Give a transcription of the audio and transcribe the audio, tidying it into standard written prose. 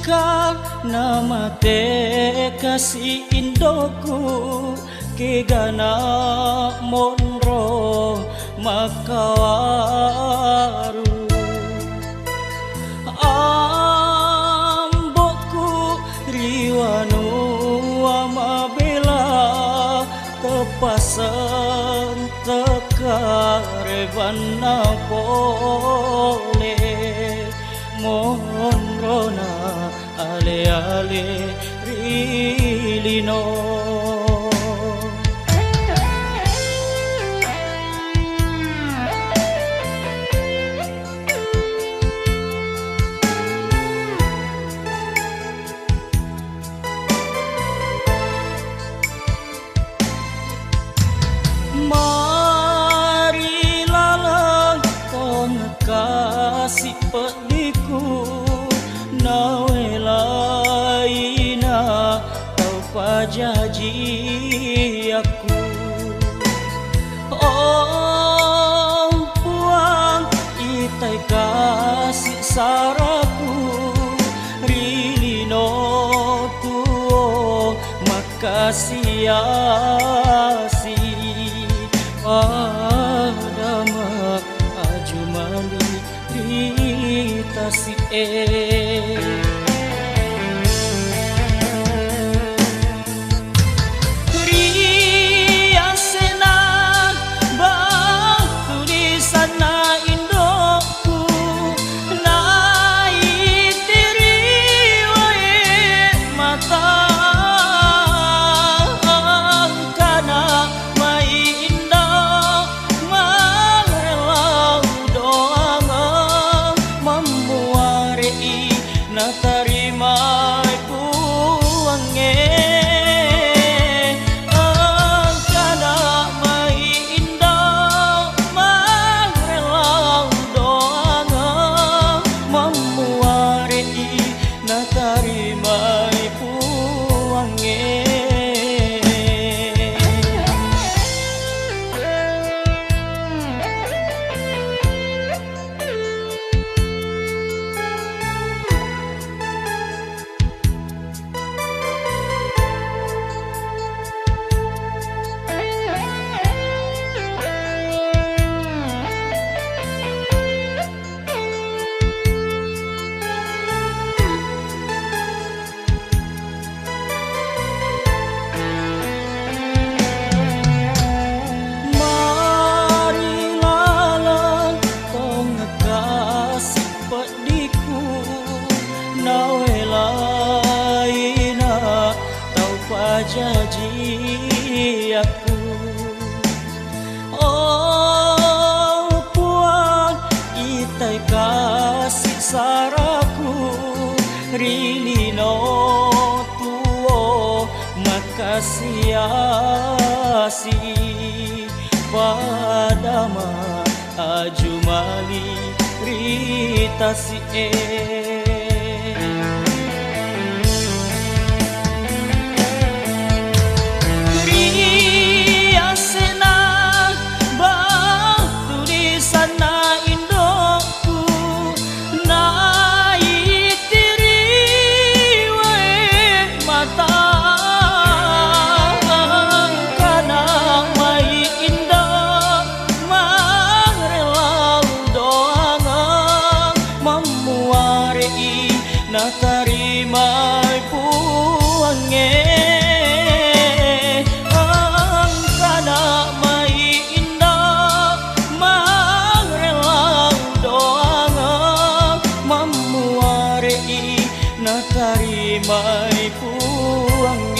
Ka nama te kasih indoku kegana monro makawaru amboku riwanu amabela tepasan tekareban pole monrona ale-ale rilino mari lalang tong kasih pediku nawe laina tau pajaji aku oh puang itai kasih saraku rilino tuo makasih asi adama ajumali ritasi janji aku oh puan itai kasih saraku rilino tuo makasih asi padama ajumali ritasi na tarimay puwange ang kana may indah magrelang doang mamuari na tarimay puwange